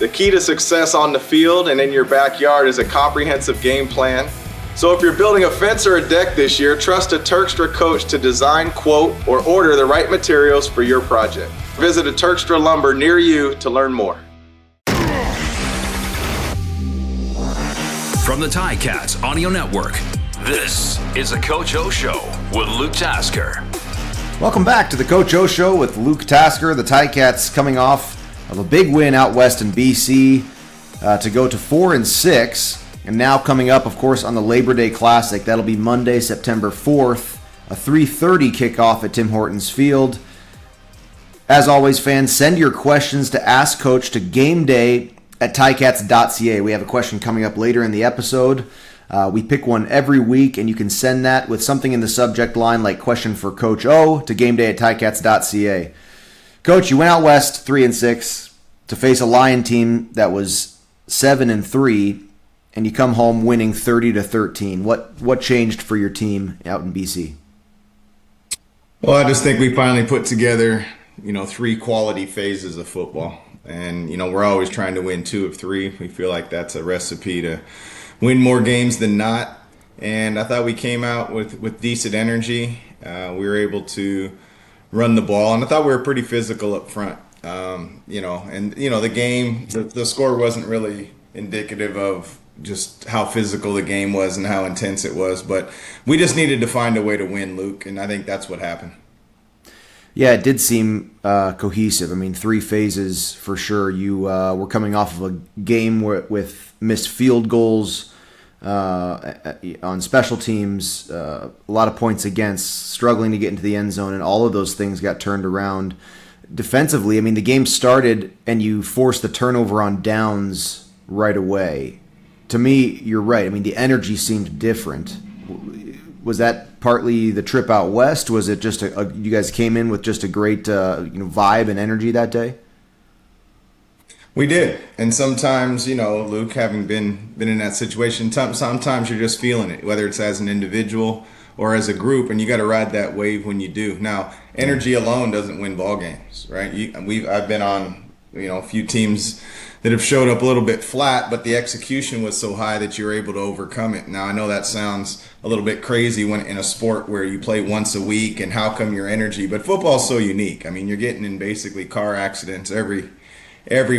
The key to success on the field and in your backyard is a comprehensive game plan. So if you're building a fence or a deck this year, trust a Turkstra coach to design, quote, or order the right materials for your project. Visit a Turkstra Lumber near you to learn more. From the Ticats Audio Network, this is the Coach O Show with Luke Tasker. Welcome back to the Coach O Show with Luke Tasker. The Ticats coming off of a big win out west in BC to go to 4-6. And now coming up, of course, on the Labor Day Classic. That'll be Monday, September 4th, a 3:30 kickoff at Tim Hortons Field. As always, fans, send your questions to Ask Coach to gameday@ticats.ca. We have a question coming up later in the episode. We pick one every week, and you can send that with something in the subject line like question for Coach O to gameday@ticats.ca. Coach, you went out west 3-6 to face a Lion team that was 7-3. And you come home winning 30-13. What changed for your team out in BC? Well, I just think we finally put together, three quality phases of football. And, we're always trying to win 2 of 3. We feel like that's a recipe to win more games than not. And I thought we came out with decent energy. We were able to run the ball. And I thought we were pretty physical up front. The game, the score wasn't really indicative of just how physical the game was and how intense it was. But we just needed to find a way to win, Luke, and I think that's what happened. Yeah, it did seem cohesive. I mean, 3 phases for sure. You were coming off of a game with missed field goals on special teams, a lot of points against, struggling to get into the end zone, and all of those things got turned around. Defensively, I mean, the game started and you forced the turnover on downs right away. To me, you're right. I mean, the energy seemed different. Was that partly the trip out west? Was it just you guys came in with just a great vibe and energy that day? We did, and sometimes Luke, having been in that situation, sometimes you're just feeling it, whether it's as an individual or as a group, and you got to ride that wave when you do. Now, energy alone doesn't win ball games, right? I've been on a few teams that have showed up a little bit flat, but the execution was so high that you're able to overcome it. Now, I know that sounds a little bit crazy when in a sport where you play once a week and how come your energy, but football's so unique. I mean, you're getting in basically car accidents every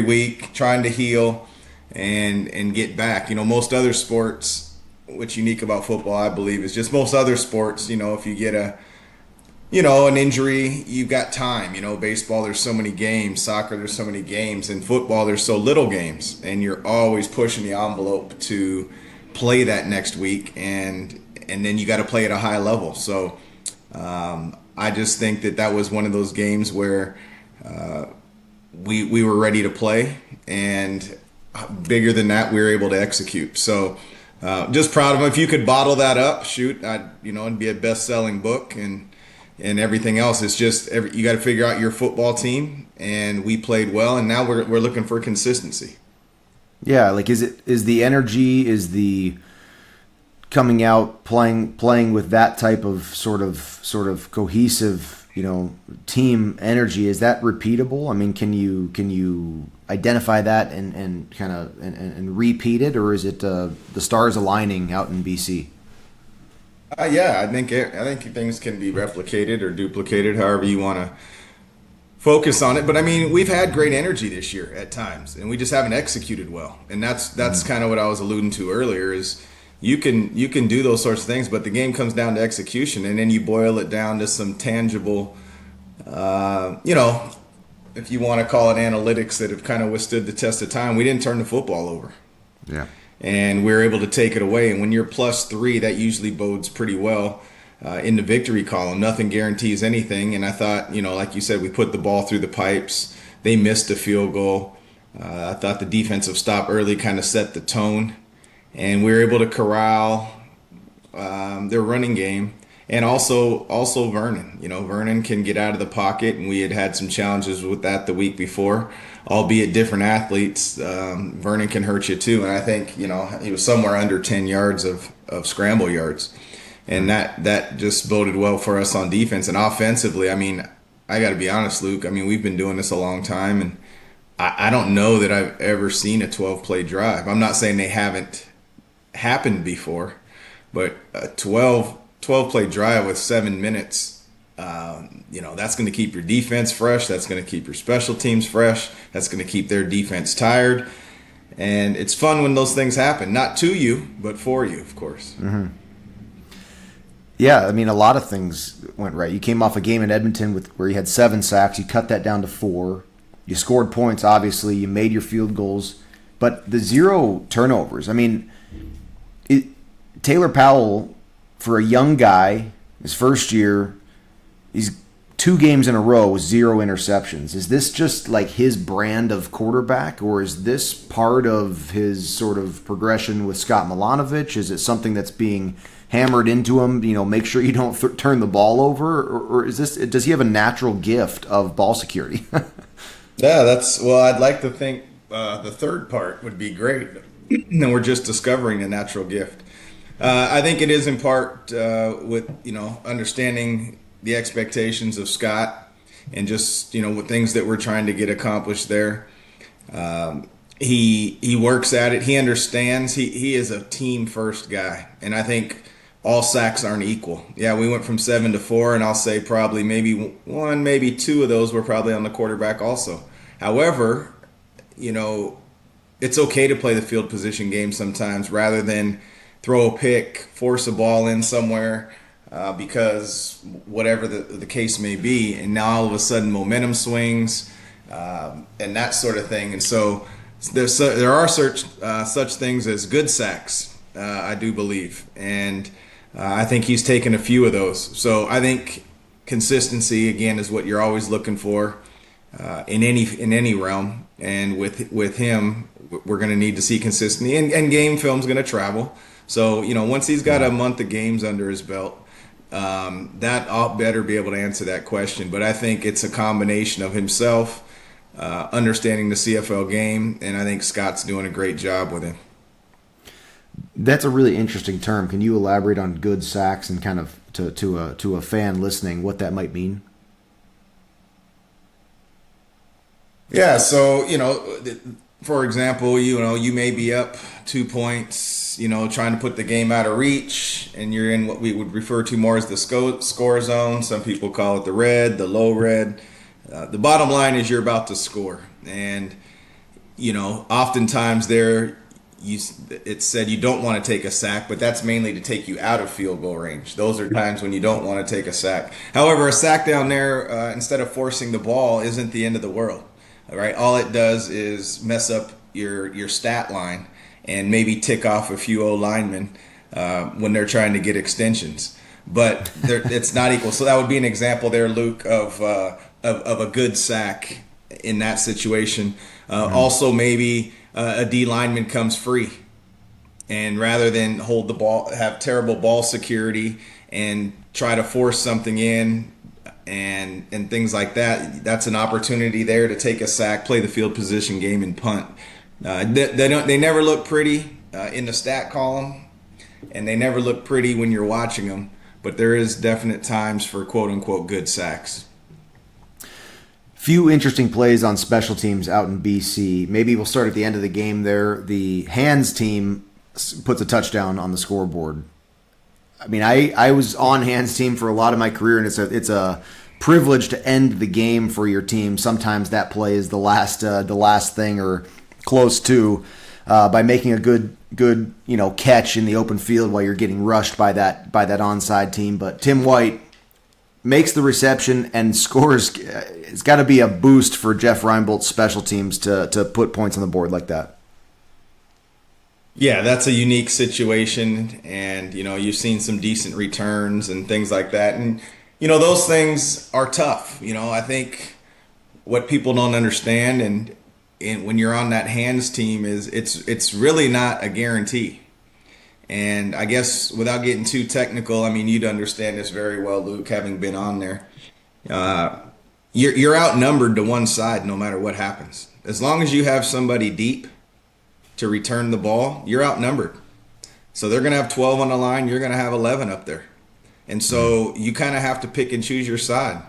week, trying to heal and get back. Most other sports, what's unique about football, I believe, is just most other sports, if you get an injury, you've got time. Baseball, there's so many games. Soccer, there's so many games. In football, there's so little games. And you're always pushing the envelope to play that next week. And then you got to play at a high level. So I just think that was one of those games where we were ready to play. And bigger than that, we were able to execute. So just proud of them. If you could bottle that up, it'd be a best-selling book. And everything else is just you got to figure out your football team, and we played well, and now we're looking for consistency. Yeah, like is the energy, is the coming out playing with that type of sort of cohesive team energy, is that repeatable? I mean, can you identify that and kind of and repeat it, or is it the stars aligning out in BC? Yeah, I think things can be replicated or duplicated, however you want to focus on it. But I mean, we've had great energy this year at times, and we just haven't executed well. And that's kind of what I was alluding to earlier. Is you can do those sorts of things, but the game comes down to execution, and then you boil it down to some tangible, if you want to call it analytics that have kind of withstood the test of time. We didn't turn the football over. Yeah. And we're able to take it away. And when you're +3, that usually bodes pretty well in the victory column. Nothing guarantees anything. And I thought, like you said, we put the ball through the pipes. They missed a field goal. I thought the defensive stop early kind of set the tone. And we were able to corral their running game. And also Vernon. Vernon can get out of the pocket, and we had some challenges with that the week before. Albeit different athletes, Vernon can hurt you too. And I think, he was somewhere under 10 yards of scramble yards. And that just boded well for us on defense. And offensively, I mean, I got to be honest, Luke, I mean, we've been doing this a long time, and I don't know that I've ever seen a 12-play drive. I'm not saying they haven't happened before, but a 12-play drive with 7 minutes, that's going to keep your defense fresh. That's going to keep your special teams fresh. That's going to keep their defense tired. And it's fun when those things happen, not to you, but for you, of course. Mm-hmm. Yeah, I mean, a lot of things went right. You came off a game in Edmonton where you had 7 sacks. You cut that down to 4. You scored points, obviously. You made your field goals. But the 0 turnovers, I mean, Taylor Powell, for a young guy, his first year, he's 2 games in a row with 0 interceptions. Is this just like his brand of quarterback, or is this part of his sort of progression with Scott Milanovich? Is it something that's being hammered into him, make sure you don't turn the ball over, or does he have a natural gift of ball security? Yeah, I'd like to think the third part would be great. And we're just discovering a natural gift. I think it is in part with, understanding the expectations of Scott and just, with things that we're trying to get accomplished there. He works at it. He understands. He is a team first guy. And I think all sacks aren't equal. Yeah, we went from 7 to 4, and I'll say probably maybe 1, maybe 2 of those were probably on the quarterback also. However, it's okay to play the field position game sometimes rather than throw a pick, force a ball in somewhere because whatever the case may be, and now all of a sudden momentum swings and that sort of thing. And so there are such things as good sacks, I do believe, and I think he's taken a few of those. So I think consistency again is what you're always looking for in any realm, and with him, we're going to need to see consistency. And game film's going to travel. So once he's got a month of games under his belt, that I'll better be able to answer that question. But I think it's a combination of himself understanding the CFL game, and I think Scott's doing a great job with him. That's a really interesting term. Can you elaborate on good sacks and kind of to a fan listening what that might mean? Yeah, so for example, you may be up 2 points, trying to put the game out of reach, and you're in what we would refer to more as the score zone. Some people call it the red, the low red. The bottom line is you're about to score, and oftentimes it's said you don't want to take a sack, but that's mainly to take you out of field goal range. Those are times when you don't want to take a sack. However, a sack down there, instead of forcing the ball, isn't the end of the world. All right, all it does is mess up your stat line and maybe tick off a few O-linemen when they're trying to get extensions. But it's not equal. So that would be an example there, Luke, of a good sack in that situation. Also, maybe a D lineman comes free, and rather than hold the ball, have terrible ball security and try to force something in and things like that, that's an opportunity there to take a sack, play the field position game, and punt. They never look pretty in the stat column, and they never look pretty when you're watching them, but there is definite times for quote unquote good sacks. Few interesting plays on special teams out in BC. Maybe we'll start at the end of the game there. The hands team puts a touchdown on the scoreboard. I mean, I was on hands team for a lot of my career, and it's a privilege to end the game for your team. Sometimes that play is the last thing or close to by making a good catch in the open field while you're getting rushed by that onside team. But Tim White makes the reception and scores. It's got to be a boost for Jeff Reinboldt's special teams to put points on the board like that. Yeah, that's a unique situation, and you've seen some decent returns and things like that, and those things are tough. I think what people don't understand, and when you're on that hands team, is it's really not a guarantee. And I guess without getting too technical, I mean, you'd understand this very well, Luke, having been on there. You're outnumbered to one side no matter what happens. As long as you have somebody deep to return the ball, you're outnumbered. So they're going to have 12 on the line. You're going to have 11 up there. And so you kind of have to pick and choose your side.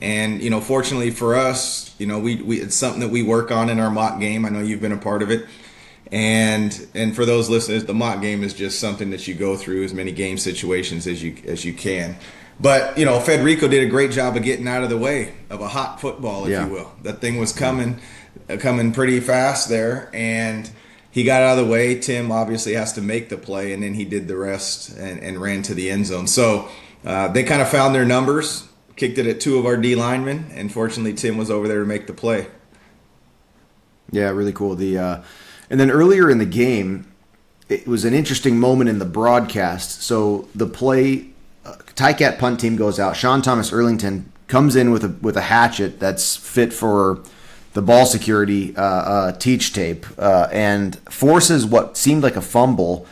And, fortunately for us, we it's something that we work on in our mock game. I know you've been a part of it. And for those listeners, the mock game is just something that you go through as many game situations as you can. But, Federico did a great job of getting out of the way of a hot football, if you will. That thing was coming pretty fast there, and he got out of the way. Tim obviously has to make the play, and then he did the rest and ran to the end zone. So they kind of found their numbers, kicked it at 2 of our D linemen, and fortunately Tim was over there to make the play. Yeah, really cool. And then earlier in the game, it was an interesting moment in the broadcast. So the play, Ticat punt team goes out. Sean Thomas Erlington comes in with a hatchet that's fit for the ball security teach tape and forces what seemed like a fumble,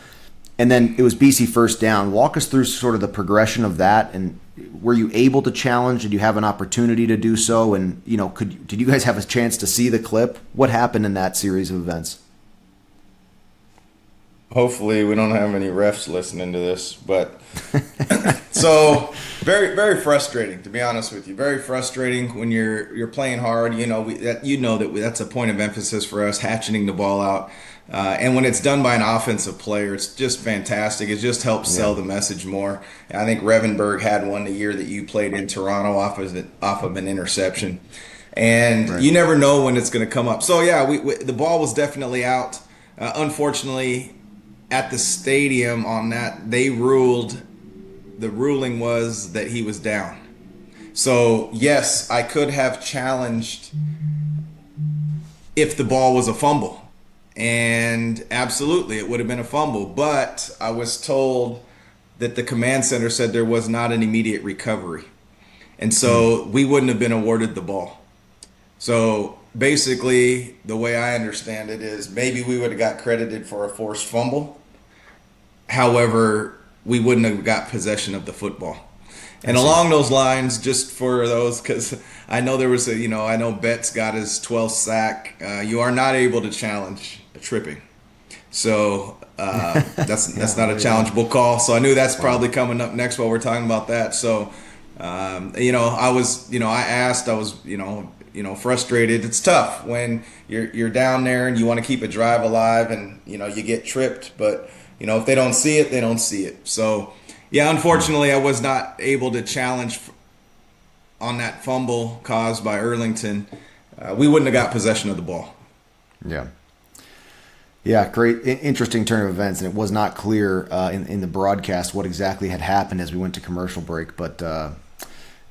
and then it was BC first down. Walk us through sort of the progression of that, and were you able to challenge? Did you have an opportunity to do so? And did you guys have a chance to see the clip? What happened in that series of events? Hopefully we don't have any refs listening to this, but so very, very frustrating, to be honest with you. Very frustrating when you're playing hard. That's a point of emphasis for us, hatcheting the ball out. And when it's done by an offensive player, it's just fantastic. It just helps sell the message more. I think Revenberg had one the year that you played in Toronto off of an interception. And You never know when it's going to come up. So, the ball was definitely out. Unfortunately, at the stadium on that, the ruling was that he was down. So, yes, I could have challenged if the ball was a fumble. And absolutely, it would have been a fumble. But I was told that the command center said there was not an immediate recovery. And so we wouldn't have been awarded the ball. So basically, the way I understand it is maybe we would have got credited for a forced fumble. However, we wouldn't have got possession of the football. And along those lines, just for those, because I know there was I know Betts got his 12th sack. You are not able to challenge a tripping. So that's not a challengeable call. So I knew that's probably coming up next while we're talking about that. So, I was frustrated. It's tough when you're down there and you want to keep a drive alive and, you get tripped. But, if they don't see it, they don't see it. So, unfortunately, I was not able to challenge on that fumble caused by Erlington. We wouldn't have got possession of the ball. Yeah, great, interesting turn of events, and it was not clear in the broadcast what exactly had happened as we went to commercial break, but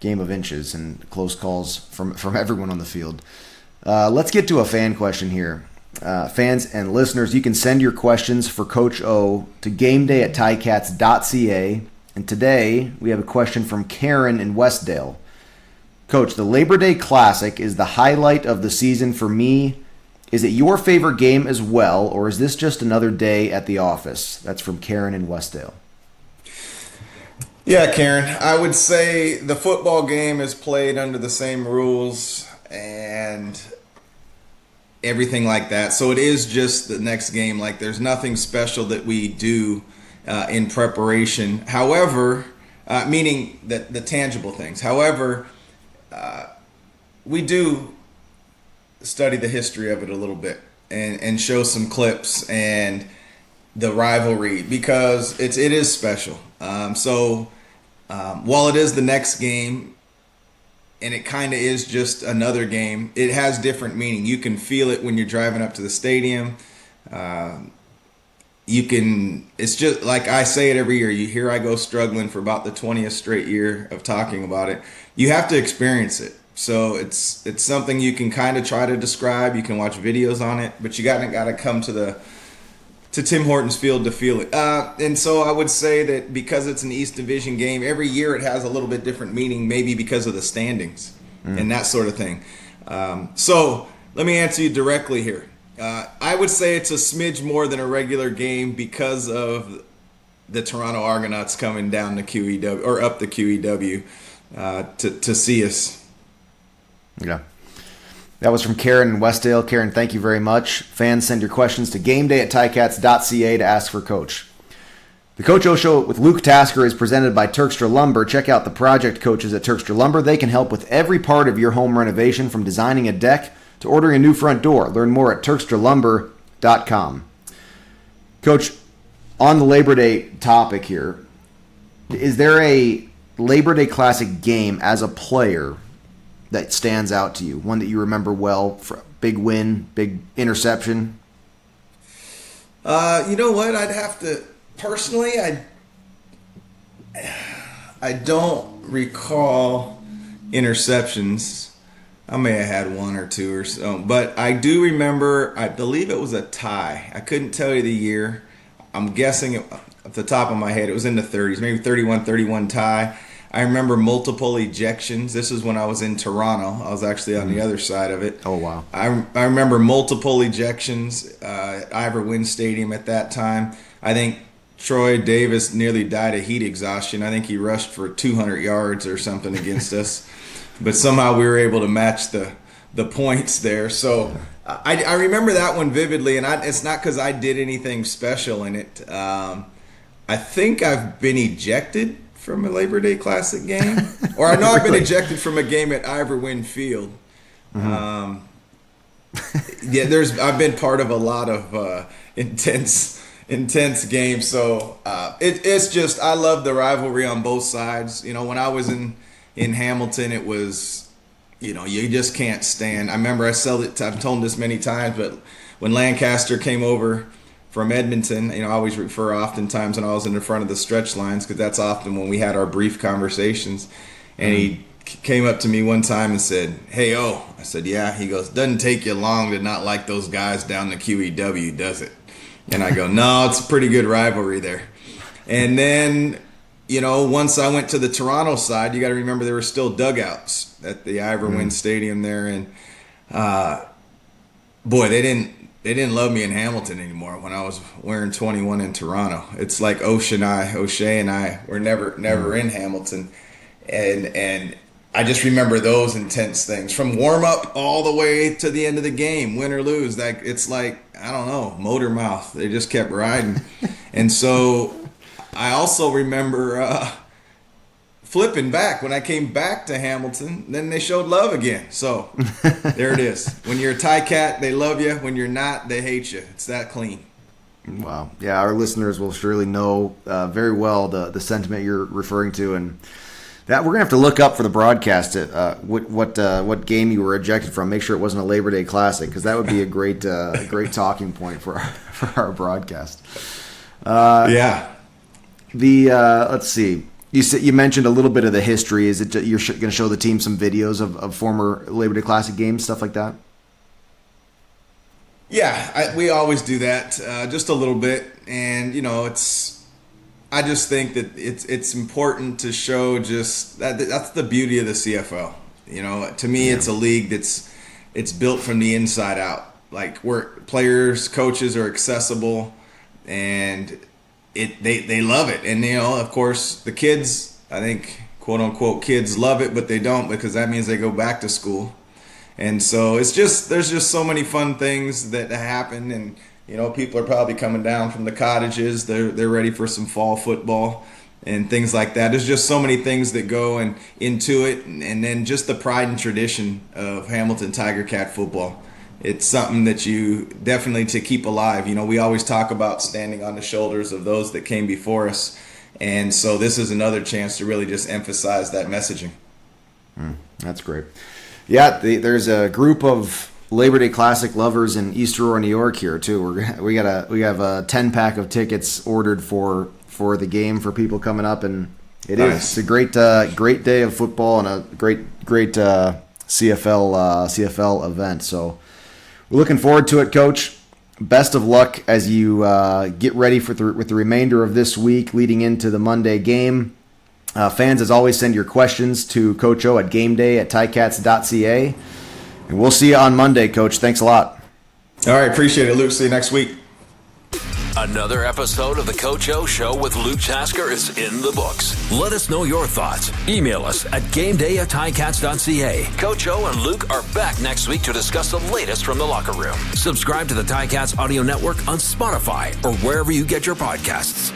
game of inches and close calls from everyone on the field. Let's get to a fan question here. Fans and listeners, you can send your questions for Coach O to gameday@ticats.ca, and today we have a question from Karen in Westdale. Coach, the Labor Day Classic is the highlight of the season for me. Is it your favorite game as well, or is this just another day at the office? That's from Karen in Westdale. Yeah, Karen, I would say the football game is played under the same rules and everything like that. So it is just the next game. Like, there's nothing special that we do in preparation. However, meaning that the tangible things. However, we do study the history of it a little bit and show some clips and the rivalry because it is special. While it is the next game and it kind of is just another game, it has different meaning. You can feel it when you're driving up to the stadium. It's just like I say it every year. Here I go struggling for about the 20th straight year of talking about it. You have to experience it. So it's something you can kind of try to describe. You can watch videos on it, but you got to come to Tim Hortons Field to feel it. And so I would say that because it's an East Division game, every year it has a little bit different meaning, maybe because of the standings and that sort of thing. So let me answer you directly here. I would say it's a smidge more than a regular game because of the Toronto Argonauts coming down the QEW or up the QEW to see us. Yeah. That was from Karen in Westdale. Karen, thank you very much. Fans, send your questions to gameday@ticats.ca to ask for Coach. The Coach O Show with Luke Tasker is presented by Turkstra Lumber. Check out the project coaches at Turkstra Lumber. They can help with every part of your home renovation, from designing a deck to ordering a new front door. Learn more at TurkstraLumber.com. Coach, on the Labor Day topic here, is there a Labor Day Classic game as a player that stands out to you? One that you remember well, for big win, big interception? You know what? I'd have to... Personally, I don't recall interceptions. I may have had one or two or so, but I do remember, I believe it was a tie. I couldn't tell you the year. I'm guessing at the top of my head, it was in the 30s, maybe 31-31 tie. I remember multiple ejections. This is when I was in Toronto. I was actually on the other side of it. Oh, wow. I remember multiple ejections at Ivor Wynne Stadium at that time. I think Troy Davis nearly died of heat exhaustion. I think he rushed for 200 yards or something against us. But somehow we were able to match the points there. So I remember that one vividly, and it's not because I did anything special in it. I think I've been ejected from a Labor Day Classic game. Or I know I've been ejected from a game at Ivor Wynne Field. Mm-hmm. I've been part of a lot of intense games. So it's just, I love the rivalry on both sides. You know, when I was in Hamilton, it was, you know, you just can't stand. I remember I've told this many times, but when Lancaster came over from Edmonton, you know, I always refer oftentimes when I was in the front of the stretch lines, because that's often when we had our brief conversations. And he came up to me one time and said, "Hey, O." I said, "Yeah." He goes, "Doesn't take you long to not like those guys down the QEW, does it?" And I go, "No, it's a pretty good rivalry there." And then, you know, once I went to the Toronto side, you got to remember there were still dugouts at the Ivor Wynne Stadium there, and boy, they didn't love me in Hamilton anymore when I was wearing 21 in Toronto. It's like O'Shea and I were never in Hamilton, and I just remember those intense things from warm up all the way to the end of the game, win or lose. Like, it's like, I don't know, motor mouth. They just kept riding. And so I also remember flipping back when I came back to Hamilton. Then they showed love again. So there it is. When you're a Ticat, they love you. When you're not, they hate you. It's that clean. Wow. Yeah, our listeners will surely know very well the sentiment you're referring to, and that we're gonna have to look up for the broadcast what game you were ejected from. Make sure it wasn't a Labor Day Classic, because that would be a great talking point for our broadcast. Yeah. Let's see. You mentioned a little bit of the history. Is it you're going to show the team some videos of former Labor Day Classic games, stuff like that? Yeah, we always do that, just a little bit, and you know, I just think that it's important to show just that's the beauty of the CFL. You know, to me, it's a league it's built from the inside out. Like, where players, coaches are accessible, and they love it. And you know, of course, the kids, I think, quote unquote, kids love it, but they don't, because that means they go back to school. And so there's just so many fun things that happen, and you know, people are probably coming down from the cottages. They're ready for some fall football and things like that. There's just so many things that go into it, and then just the pride and tradition of Hamilton Tiger Cat football. It's something that you definitely to keep alive. You know, we always talk about standing on the shoulders of those that came before us, and so this is another chance to really just emphasize that messaging. That's great. Yeah, there's a group of Labor Day Classic lovers in East Aurora, New York here too. We have a 10-pack of tickets ordered for the game for people coming up, and it's a great day of football and a great CFL event. So we're looking forward to it, Coach. Best of luck as you get ready with the remainder of this week leading into the Monday game. Fans, as always, send your questions to Coach O at gameday@ticats.ca. And we'll see you on Monday, Coach. Thanks a lot. All right, appreciate it, Luke. See you next week. Another episode of the Coach O Show with Luke Tasker is in the books. Let us know your thoughts. Email us at gameday@ticats.ca. Coach O and Luke are back next week to discuss the latest from the locker room. Subscribe to the Ticats Audio Network on Spotify or wherever you get your podcasts.